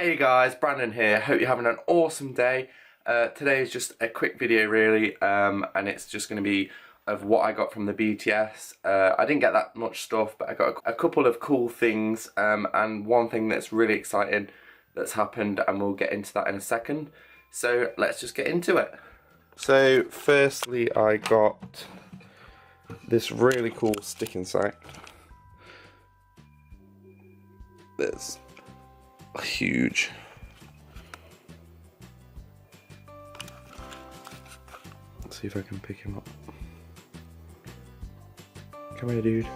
Hey guys, Brandon here. Hope you're having an awesome day. Today is just a quick video really, and it's just going to be of what I got from the BTS. I didn't get that much stuff, but I got a couple of cool things, and one thing that's really exciting that's happened, and we'll get into that in a second. So let's just get into it. So firstly, I got this really cool stick inside. There's huge. Let's see if I can pick him up. Come here, dude.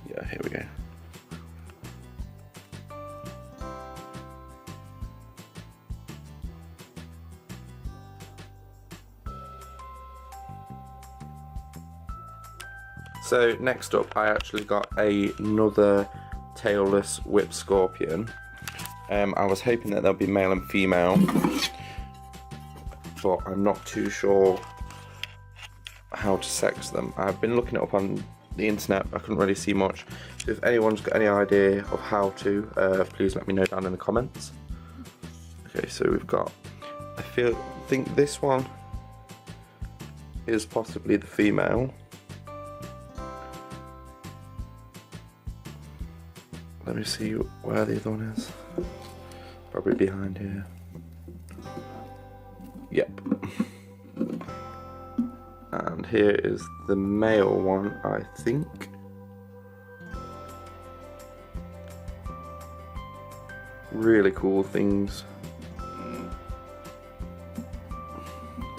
Yeah, here we go. So next up, I actually got another tailless whip scorpion. I was hoping that they'll be male and female, but I'm not too sure how to sex them. I've been looking it up on the internet, I couldn't really see much. So if anyone's got any idea of how to, please let me know down in the comments. Okay, so we've got, I think this one is possibly the female. Let me see where the other one is. Probably behind here. Yep. And here is the male one, I think. Really cool things.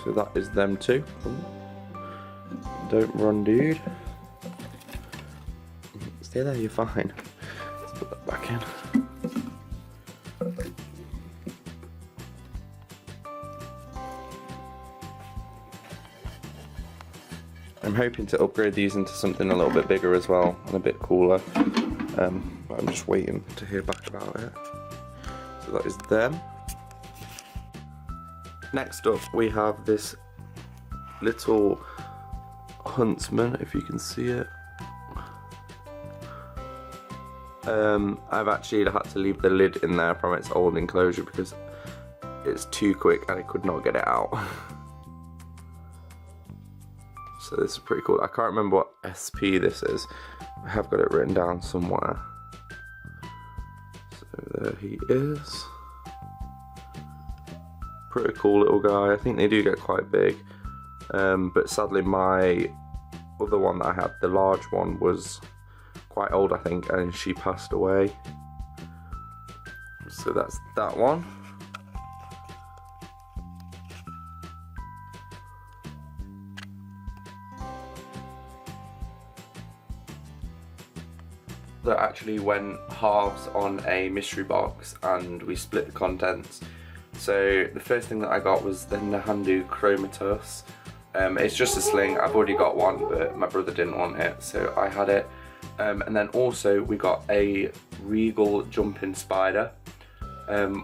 So that is them too. Don't run, dude. Stay there, you're fine. Put that back in. I'm hoping to upgrade these into something a little bit bigger as well and a bit cooler, but I'm just waiting to hear back about it. So that is them. Next up we have this little huntsman, if you can see it. I've actually had to leave the lid in there from its old enclosure because it's too quick and I could not get it out. So this is pretty cool. I can't remember what SP this is. I have got it written down somewhere. So there he is. Pretty cool little guy. I think they do get quite big. But sadly my other one that I had, the large one, was quite old I think, and she passed away. So that's that one. That actually went halves on a mystery box and we split the contents. So the first thing that I got was the Nahandu Chromatus. It's just a sling. I've already got one, but my brother didn't want it, so I had it. And then also we got a regal jumping spider,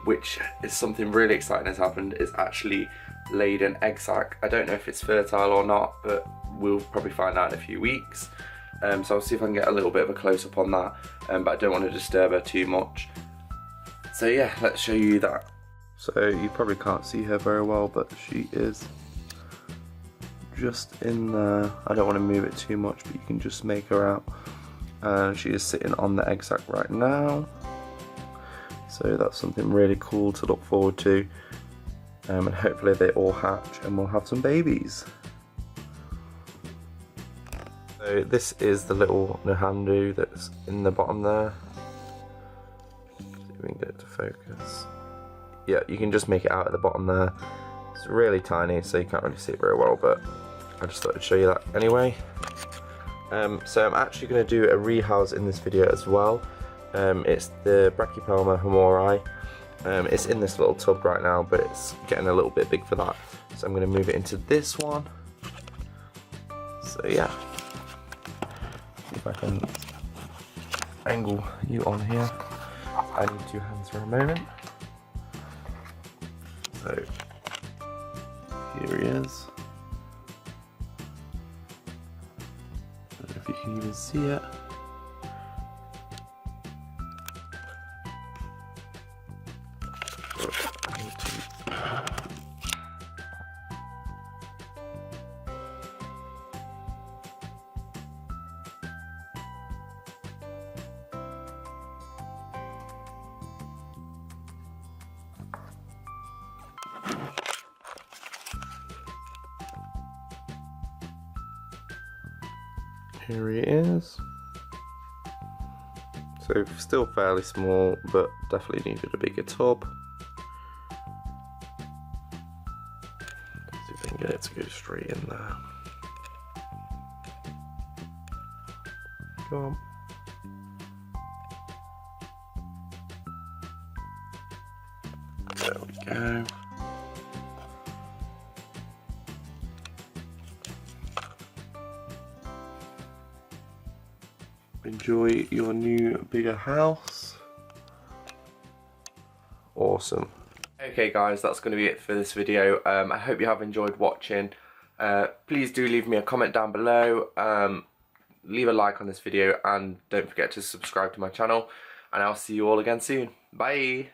which is something really exciting has happened. It's actually laid an egg sac. I don't know if it's fertile or not, but we'll probably find out in a few weeks. So I'll see if I can get a little bit of a close-up on that, but I don't want to disturb her too much. So yeah, let's show you that. So you probably can't see her very well, but she is just in there. I don't want to move it too much, but you can just make her out. She is sitting on the egg sac right now. So that's something really cool to look forward to. And hopefully they all hatch and we'll have some babies. So this is the little Nahandu that's in the bottom there. See if we can get it to focus. Yeah, you can just make it out at the bottom there. It's really tiny, so you can't really see it very well, but I just thought I'd show you that anyway. So I'm actually going to do a rehouse in this video as well. It's the Brachypelma humorii. It's in this little tub right now, but it's getting a little bit big for that. So I'm going to move it into this one. So yeah. See if I can angle you on here. I need two hands for a moment. So here he is. I don't know if you can even see it. Good. 83. Here he is. So still fairly small, but definitely needed a bigger tub. See if I can get it to go straight in there. Go on. There we go. Enjoy your new bigger house. Awesome. Okay guys, that's going to be it for this video. I hope you have enjoyed watching. Please do leave me a comment down below. Leave a like on this video and don't forget to subscribe to my channel, and I'll see you all again soon. Bye!